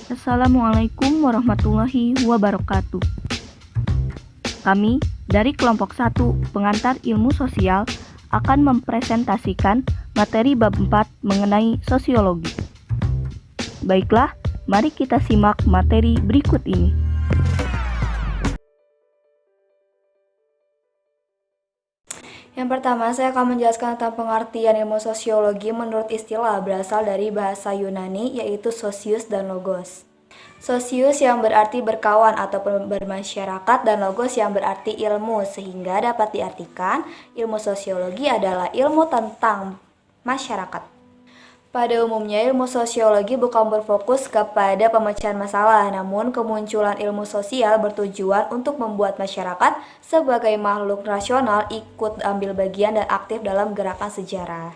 Assalamualaikum warahmatullahi wabarakatuh. Kami dari kelompok 1 pengantar ilmu sosial akan mempresentasikan materi bab 4 mengenai sosiologi. Baiklah, mari kita simak materi berikut ini. Yang pertama, saya akan menjelaskan tentang pengertian ilmu sosiologi menurut istilah berasal dari bahasa Yunani, yaitu sosius dan logos. Sosius yang berarti berkawan atau bermasyarakat dan logos yang berarti ilmu, sehingga dapat diartikan ilmu sosiologi adalah ilmu tentang masyarakat. Pada umumnya, ilmu sosiologi bukan berfokus kepada pemecahan masalah, namun kemunculan ilmu sosial bertujuan untuk membuat masyarakat sebagai makhluk rasional ikut ambil bagian dan aktif dalam gerakan sejarah.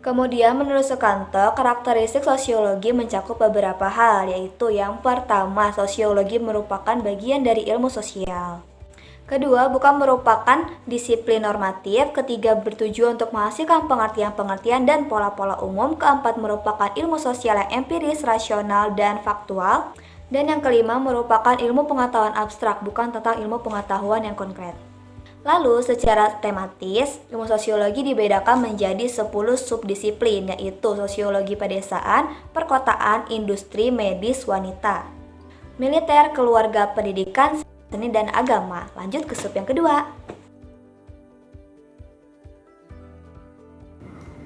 Kemudian, menurut Sukanto, karakteristik sosiologi mencakup beberapa hal, yaitu yang pertama, sosiologi merupakan bagian dari ilmu sosial. Kedua, bukan merupakan disiplin normatif. Ketiga, bertujuan untuk menghasilkan pengertian-pengertian dan pola-pola umum. Keempat, merupakan ilmu sosial yang empiris, rasional, dan faktual. Dan yang kelima, merupakan ilmu pengetahuan abstrak, bukan tentang ilmu pengetahuan yang konkret. Lalu, secara tematis, ilmu sosiologi dibedakan menjadi 10 subdisiplin, yaitu sosiologi pedesaan, perkotaan, industri, medis, wanita, militer, keluarga, pendidikan, seni dan agama. Lanjut ke sub yang kedua.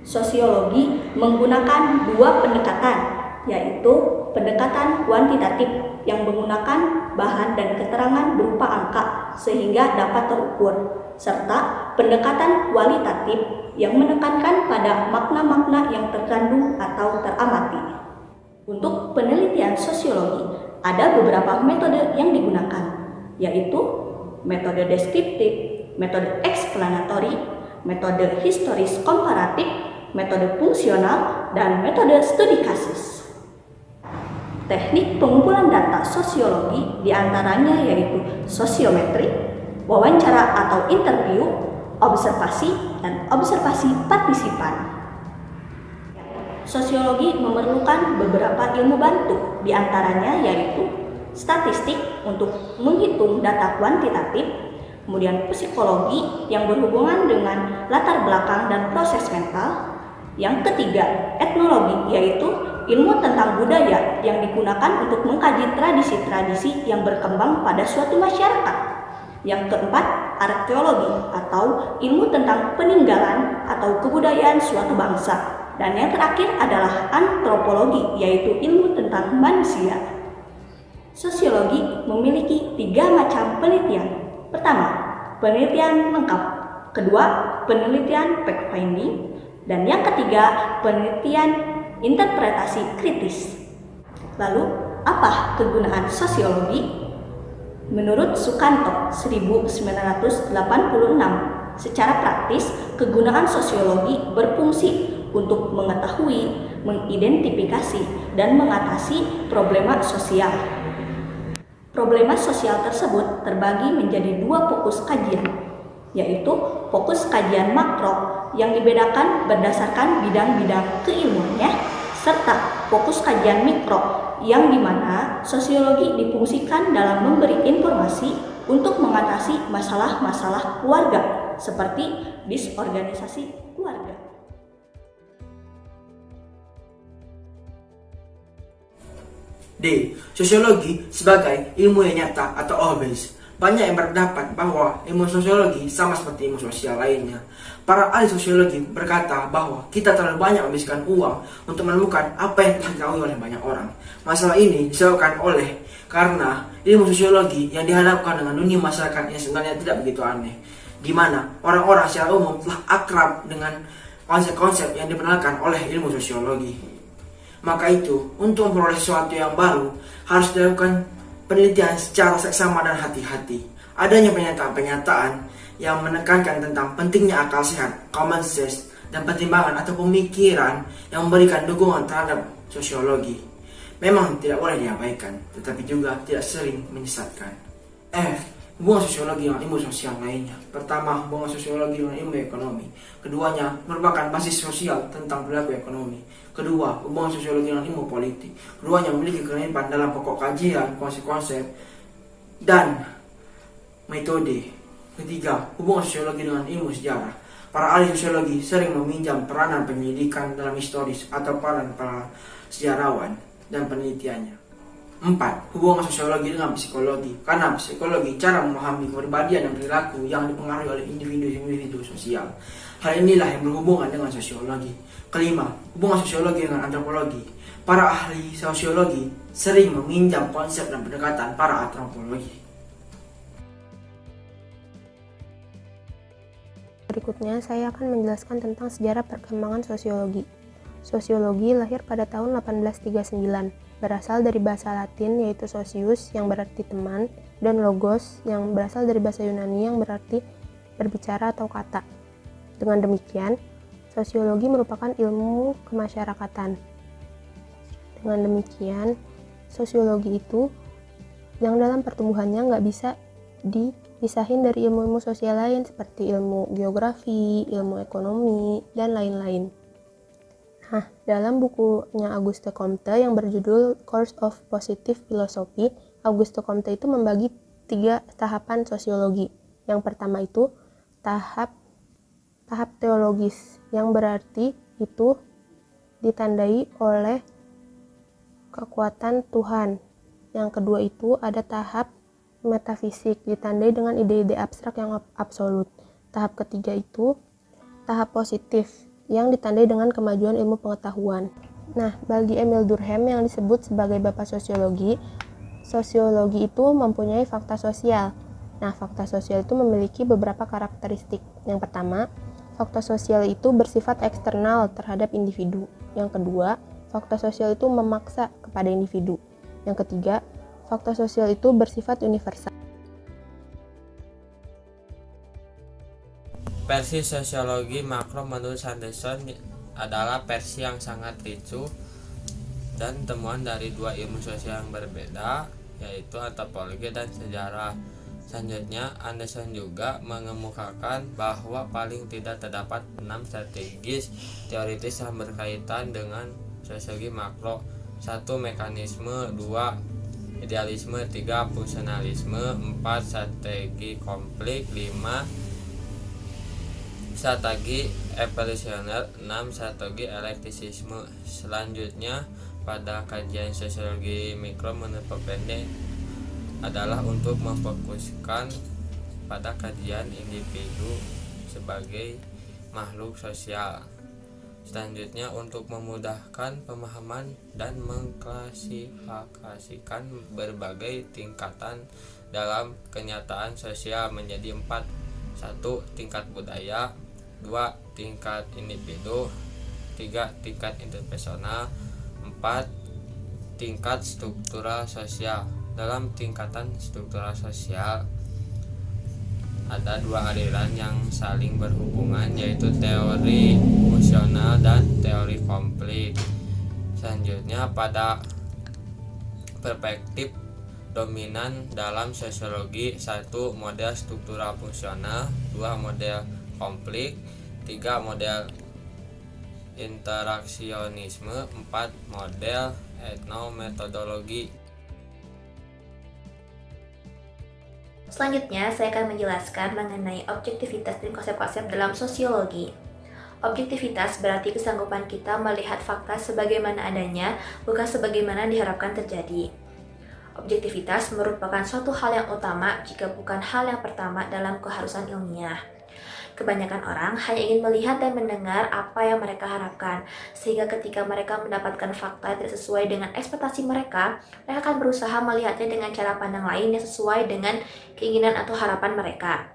Sosiologi menggunakan dua pendekatan, yaitu pendekatan kuantitatif yang menggunakan bahan dan keterangan berupa angka sehingga dapat terukur, serta pendekatan kualitatif yang menekankan pada makna-makna yang terkandung atau teramati. Untuk penelitian sosiologi, ada beberapa metode yang digunakan, yaitu metode deskriptif, metode eksplanatori, metode historis komparatif, metode fungsional, dan metode studi kasus. Teknik pengumpulan data sosiologi diantaranya yaitu sosiometri, wawancara atau interview, observasi, dan observasi partisipan. Sosiologi memerlukan beberapa ilmu bantu, diantaranya yaitu statistik untuk menghitung data kuantitatif, kemudian psikologi yang berhubungan dengan latar belakang dan proses mental. Yang ketiga, etnologi, yaitu ilmu tentang budaya yang digunakan untuk mengkaji tradisi-tradisi yang berkembang pada suatu masyarakat. Yang keempat, arkeologi atau ilmu tentang peninggalan atau kebudayaan suatu bangsa. Dan yang terakhir adalah antropologi, yaitu ilmu tentang manusia. Sosiologi memiliki 3 macam penelitian. Pertama, penelitian lengkap. Kedua, penelitian fact-finding. Dan yang ketiga, penelitian interpretasi kritis. Lalu, apa kegunaan sosiologi? Menurut Sukanto 1986, secara praktis, kegunaan sosiologi berfungsi untuk mengetahui, mengidentifikasi, dan mengatasi problema sosial. Problema sosial tersebut terbagi menjadi 2 fokus kajian, yaitu fokus kajian makro yang dibedakan berdasarkan bidang-bidang keilmuannya, serta fokus kajian mikro yang dimana sosiologi difungsikan dalam memberi informasi untuk mengatasi masalah-masalah keluarga seperti disorganisasi keluarga. D. Sosiologi sebagai ilmu yang nyata atau obvious. Banyak yang berpendapat bahwa ilmu sosiologi sama seperti ilmu sosial lainnya. Para ahli sosiologi berkata bahwa kita terlalu banyak menghabiskan uang untuk menemukan apa yang telah diketahui oleh banyak orang. Masalah ini disebabkan karena ilmu sosiologi yang dihadapkan dengan dunia masyarakat yang sebenarnya tidak begitu aneh, di mana orang-orang secara umum telah akrab dengan konsep-konsep yang diperkenalkan oleh ilmu sosiologi. Maka itu, untuk memperoleh sesuatu yang baru, harus dilakukan penelitian secara seksama dan hati-hati. Adanya pernyataan-pernyataan yang menekankan tentang pentingnya akal sehat, common sense, dan pertimbangan atau pemikiran yang memberikan dukungan terhadap sosiologi memang tidak boleh diabaikan, tetapi juga tidak sering menyesatkan. F. Hubungan sosiologi dengan ilmu sosial lainnya. Pertama, hubungan sosiologi dengan ilmu ekonomi. Keduanya merupakan basis sosial tentang perilaku ekonomi. Kedua, hubungan sosiologi dengan ilmu politik. Keduanya memiliki kemiripan dalam pokok kajian, konsep-konsep, dan metode. Ketiga, hubungan sosiologi dengan ilmu sejarah. Para ahli sosiologi sering meminjam peranan penyelidikan dalam historis atau peran para sejarawan dan penelitiannya. 4. Hubungan sosiologi dengan psikologi. Karena psikologi cara memahami kepribadian dan perilaku yang dipengaruhi oleh individu-individu sosial. Hal inilah yang berhubungan dengan sosiologi. Kelima, hubungan sosiologi dengan antropologi. Para ahli sosiologi sering meminjam konsep dan pendekatan para antropologi. Berikutnya, saya akan menjelaskan tentang sejarah perkembangan sosiologi. Sosiologi lahir pada tahun 1839, berasal dari bahasa Latin yaitu socius yang berarti teman, dan logos yang berasal dari bahasa Yunani yang berarti berbicara atau kata. Dengan demikian, sosiologi merupakan ilmu kemasyarakatan. Dengan demikian, sosiologi itu yang dalam pertumbuhannya nggak bisa dipisahin dari ilmu-ilmu sosial lain seperti ilmu geografi, ilmu ekonomi, dan lain-lain. Nah, dalam bukunya Auguste Comte yang berjudul Course of Positive Philosophy, Auguste Comte itu membagi 3 tahapan sosiologi. Yang pertama itu tahap teologis, yang berarti itu ditandai oleh kekuatan Tuhan. Yang kedua itu ada tahap metafisik, ditandai dengan ide-ide abstrak yang absolut. Tahap ketiga itu tahap positif, yang ditandai dengan kemajuan ilmu pengetahuan. Nah, bagi Emile Durkheim yang disebut sebagai bapak sosiologi itu mempunyai fakta sosial. Nah, fakta sosial itu memiliki beberapa karakteristik. Yang pertama, fakta sosial itu bersifat eksternal terhadap individu. Yang kedua, fakta sosial itu memaksa kepada individu. Yang ketiga, fakta sosial itu bersifat universal. Versi sosiologi makro menurut Sanderson adalah versi yang sangat ricu dan temuan dari 2 ilmu sosial yang berbeda, yaitu antropologi dan sejarah. Selanjutnya, Anderson juga mengemukakan bahwa paling tidak terdapat 6 strategis teoritis yang berkaitan dengan sosiologi makro. 1. Mekanisme, 2. Idealisme, 3. Fungsionalisme, 4. Strategi konflik, 5. Strategi evolusioner, 6. Strategi elektisisme. Selanjutnya, pada kajian sosiologi mikro menurut Popende adalah untuk memfokuskan pada kajian individu sebagai makhluk sosial. Selanjutnya, untuk memudahkan pemahaman dan mengklasifikasikan berbagai tingkatan dalam kenyataan sosial menjadi 4. 1. Tingkat budaya, 2. Tingkat individu, 3. Tingkat interpersonal, 4. Tingkat struktural sosial. Dalam tingkatan struktural sosial ada 2 aliran yang saling berhubungan, yaitu teori fungsional dan teori konflik. Selanjutnya, pada perspektif dominan dalam sosiologi, 1. Model struktural fungsional, 2. Model konflik, 3. Model interaksionisme, 4. Model etnometodologi. Selanjutnya, saya akan menjelaskan mengenai objektivitas dan konsep-konsep dalam sosiologi. Objektivitas berarti kesanggupan kita melihat fakta sebagaimana adanya, bukan sebagaimana diharapkan terjadi. Objektivitas merupakan suatu hal yang utama jika bukan hal yang pertama dalam keharusan ilmiah. Kebanyakan orang hanya ingin melihat dan mendengar apa yang mereka harapkan, sehingga ketika mereka mendapatkan fakta yang tidak sesuai dengan ekspektasi mereka, mereka akan berusaha melihatnya dengan cara pandang lain yang sesuai dengan keinginan atau harapan mereka.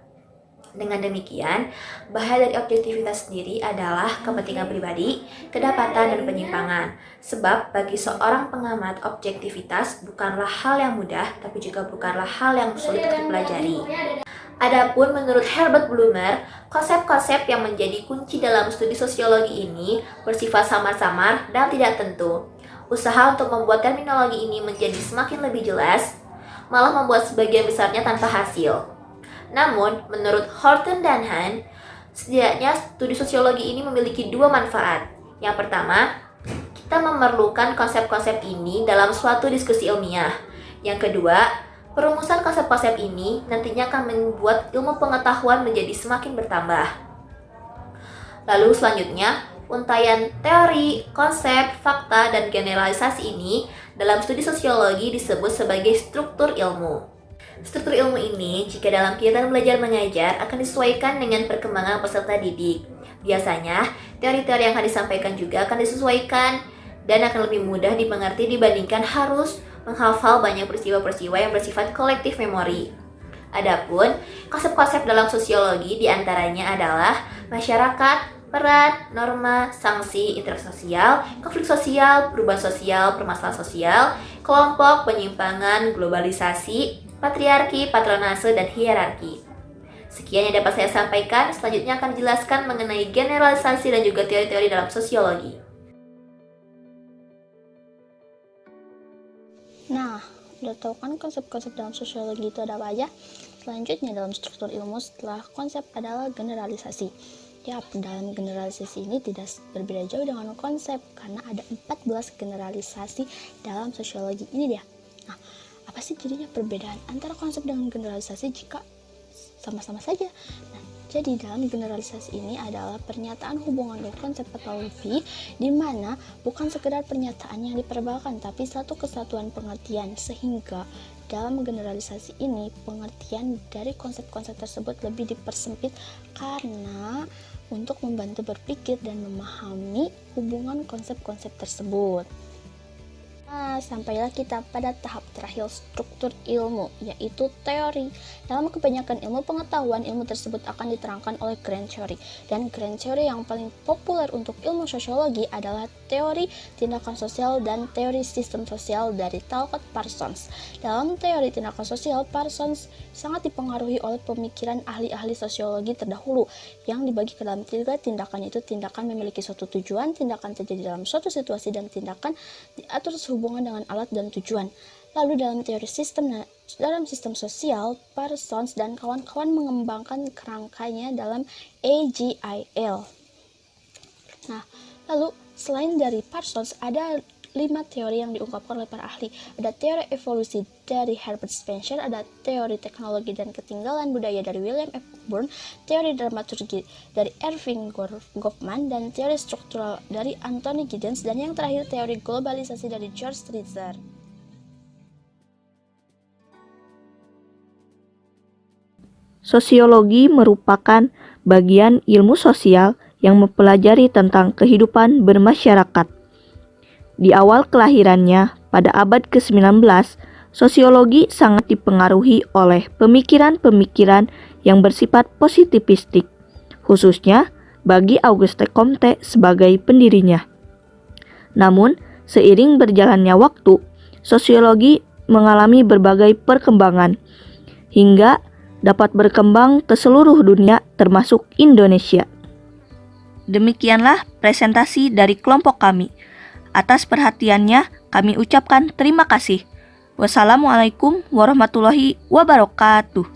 Dengan demikian, bahaya dari objektivitas sendiri adalah kepentingan pribadi, kedapatan, dan penyimpangan. Sebab bagi seorang pengamat, objektivitas bukanlah hal yang mudah, tapi juga bukanlah hal yang sulit untuk dipelajari. Adapun menurut Herbert Blumer, konsep-konsep yang menjadi kunci dalam studi sosiologi ini bersifat samar-samar dan tidak tentu. Usaha untuk membuat terminologi ini menjadi semakin lebih jelas, malah membuat sebagian besarnya tanpa hasil. Namun, menurut Horton dan Han, setidaknya studi sosiologi ini memiliki 2 manfaat. Yang pertama, kita memerlukan konsep-konsep ini dalam suatu diskusi ilmiah. Yang kedua, perumusan konsep-konsep ini nantinya akan membuat ilmu pengetahuan menjadi semakin bertambah. Lalu selanjutnya, untaian teori, konsep, fakta, dan generalisasi ini dalam studi sosiologi disebut sebagai struktur ilmu. Struktur ilmu ini, jika dalam kegiatan belajar mengajar, akan disesuaikan dengan perkembangan peserta didik. Biasanya, teori-teori yang akan disampaikan juga akan disesuaikan dan akan lebih mudah dimengerti dibandingkan harus menghafal banyak peristiwa-peristiwa yang bersifat kolektif memori. Adapun, konsep-konsep dalam sosiologi diantaranya adalah masyarakat, peran, norma, sanksi, interaksi sosial, konflik sosial, perubahan sosial, permasalahan sosial, kelompok, penyimpangan, globalisasi, patriarki, patronase, dan hierarki. Sekian yang dapat saya sampaikan, selanjutnya akan dijelaskan mengenai generalisasi dan juga teori-teori dalam sosiologi. Nah, udah tahu kan konsep-konsep dalam sosiologi itu ada apa aja? Selanjutnya dalam struktur ilmu setelah konsep adalah generalisasi. Ya, dalam generalisasi ini tidak berbeda jauh dengan konsep karena ada 14 generalisasi dalam sosiologi ini dia. Nah, apa sih jadinya perbedaan antara konsep dengan generalisasi jika sama-sama saja? Nah, jadi dalam generalisasi ini adalah pernyataan hubungan dengan konsep atau lebih, di mana bukan sekedar pernyataan yang diperbawakan, tapi satu kesatuan pengertian, sehingga dalam generalisasi ini pengertian dari konsep-konsep tersebut lebih dipersempit karena untuk membantu berpikir dan memahami hubungan konsep-konsep tersebut. Nah, sampailah kita pada tahap terakhir struktur ilmu, yaitu teori. Dalam kebanyakan ilmu pengetahuan, ilmu tersebut akan diterangkan oleh grand theory. Dan grand theory yang paling populer untuk ilmu sosiologi adalah teori tindakan sosial dan teori sistem sosial dari Talcott Parsons. Dalam teori tindakan sosial, Parsons sangat dipengaruhi oleh pemikiran ahli-ahli sosiologi terdahulu yang dibagi ke dalam 3 tindakan, yaitu tindakan memiliki suatu tujuan, tindakan terjadi dalam suatu situasi, dan tindakan diatur sehubungan dengan alat dan tujuan. Lalu dalam teori dalam sistem sosial, Parsons dan kawan-kawan mengembangkan kerangkanya dalam AGIL. Nah, lalu selain dari Parsons ada 5 teori yang diungkapkan oleh para ahli. Ada teori evolusi dari Herbert Spencer, ada teori teknologi dan ketinggalan budaya dari William F. Burn, teori dramaturgi dari Erving Goffman, dan teori struktural dari Anthony Giddens, dan yang terakhir teori globalisasi dari George Ritzer. Sosiologi merupakan bagian ilmu sosial yang mempelajari tentang kehidupan bermasyarakat. Di awal kelahirannya, pada abad ke-19, sosiologi sangat dipengaruhi oleh pemikiran-pemikiran yang bersifat positivistik, khususnya bagi Auguste Comte sebagai pendirinya. Namun, seiring berjalannya waktu, sosiologi mengalami berbagai perkembangan, hingga dapat berkembang ke seluruh dunia termasuk Indonesia. Demikianlah presentasi dari kelompok kami. Atas perhatiannya, kami ucapkan terima kasih. Wassalamualaikum warahmatullahi wabarakatuh.